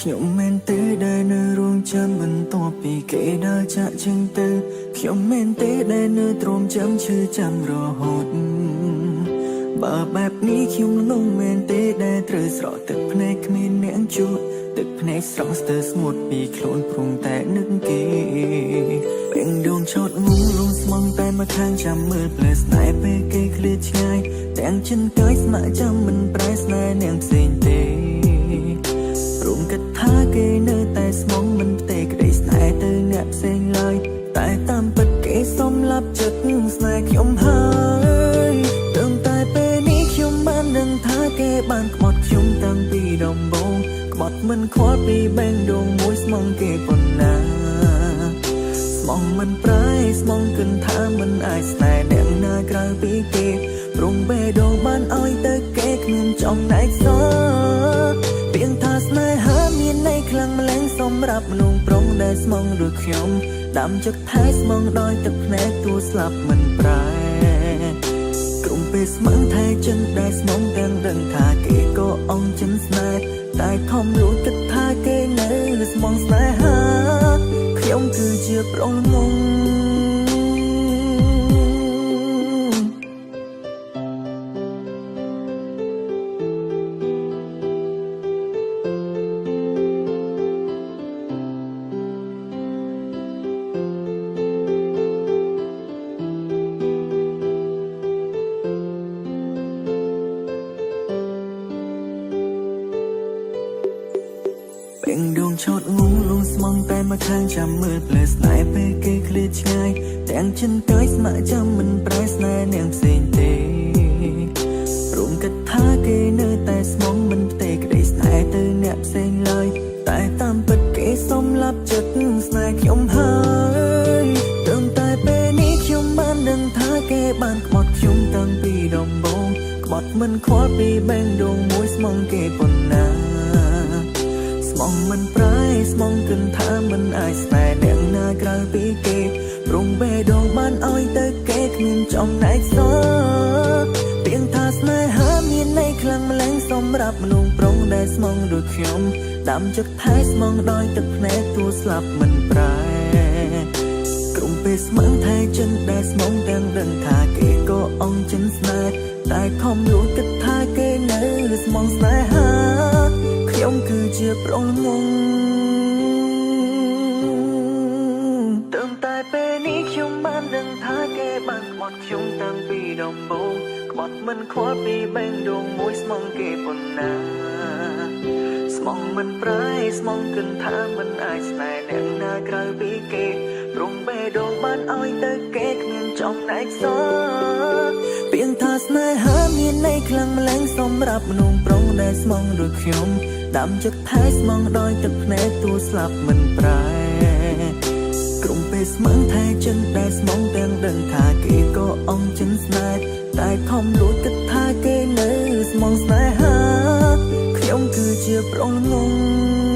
ខ្ញុំមែនទេដែលនៅរងចាំបន្ទាប់ពីគេដើរចាក់ចេញទៅខ្ញុំមែនទេដែលនៅទ្រាំចាំឈឺចាំរហូតបើបែបនេះខ្ញុំនឹងមែនទេដែលត្រូវស្រក់ទឹកភ្នែកគ្មានអ្នកជួបទឹកភ្នែកស្រស់ស្ទើរស្ងួតពីខ្លួនព្រមតែនឹកគេពេញដួងឆោតងងលងស្មងតែមកខាងចាំមើលផ្លែស្នេហ៍ពេលគេឃ្លាតឆ្ងាយទាំងចិនកាយស្ម័គ្រចាំមិនប្រែស្នេហ៍នាងផ្សេងទេព្រមគិតថាគេនៅតែស្មងមិនផ្ទេក្តីស្នេហ៍ទៅអ្នកផ្សេងឡើយតែតាមពិតគេសំឡាប់ចិត្តស្នេហ៍ខ្ញុំហើយត្រឹមតែពេលនេះខ្ញុំបានដឹងថាគេបានក្បត់ខ្ញុំតាំងពីដំបូងក្បត់មិនខ្វល់ពីបែងដងមួយស្មងគេប៉ុណ្ណាស្មងមិនប្រែស្មងគិនថាមិនអាចស្នេហ៍អ្នកណាក្រៅពីគេព្រមបេះដូងបានឲ្យទៅគេគ្មានចំណែកសល់ពីងថាស្នេហាមានន័យខ្លាំងម្លែងសម្រាប់មនុស្សប្រុងដែលស្មងដូចខ្ញុំដាំចិត្តថែស្មងដោយទឹកភ្នែកទួស្លាប់មិនប្រែក្រុមពេលស្មងថែចិនដែលស្មងទាំងដឹងថាគេក៏អងចិនស្នេហ៍តែខំលួចគិតថាគេនៅស្មងស្នេហាខ្ញុំគឺជាប្រុងងងពេញដួងឆោតងងលងស្មងតែមកខាងចាំមើលផ្លែស្នេហ៍ពេលគេឃ្លាតឆ្ងាយទាំងចិនកាយស្ម័គ្រចាំមិនប្រែស្នេហ៍នាងផ្សេងទេព្រមគិតថាគេនៅតែស្មងមិនផ្ទេក្តីស្នេហ៍ទៅអ្នកផ្សេងឡើយតែតាមពិតគេសំឡាប់ចិត្តស្នេហ៍ខ្ញុំហើយត្រឹមតែពេលនេះខ្ញុំបានដឹងថាគេបានក្បត់ខ្ញុំតាំងពីដំបូងក្បត់មិនខ្វល់ពីបែងដងមួយស្មងគេប៉ុណ្ណាស្មងមិនប្រែស្មងគិនថាមិនអាចស្នេហ៍អ្នកណាក្រៅពីគេព្រមបេះដូងបានឲ្យទៅគេគ្មានចំណែកសល់ពីងថាស្នេហាមានន័យខ្លាំងម្លែងសម្រាប់មនុស្សប្រុងដែលស្មងដូចខ្ញុំដាំចិត្តថែស្មងដោយទឹកភ្នែកទួស្លាប់មិនប្រែក្រុមពេលស្មងថែចិនដែលស្មងទាំងដឹងថាគេក៏អងចិនស្នេហ៍តែខំលួចគិតថាគេនៅស្មងស្នេហាខ្ញុំគឺជាប្រុងងងត្រឹមតែពេលនេះខ្ញុំបានដឹងថាគេបានក្បត់ខ្ញុំតាំងពីដំបូងក្បត់មិនខ្វល់ពីបែងដងមួយស្មងគេប៉ុណ្ណាស្មងមិនប្រែស្មងគិនថាមិនអាចស្នេហ៍អ្នកណាក្រៅពីគេព្រមបេះដូងបានឲ្យទៅគេគ្មានចំណែកសល់ពីងថាស្នេហាមានន័យខ្លាំងម្លែងសម្រាប់មនុស្សប្រុងដែលស្មងដូចខ្ញុំដាំចិត្តថែស្មងដោយទឹកភ្នែកទួស្លាប់មិនប្រែក្រុមពេលស្មងថែចិនដែលស្មងទាំងដឹងថាគេក៏អងចិនស្នេហ៍តែខំលួចគិតថាគេនៅស្មងស្នេហាខ្ញុំគឺជាប្រុងងង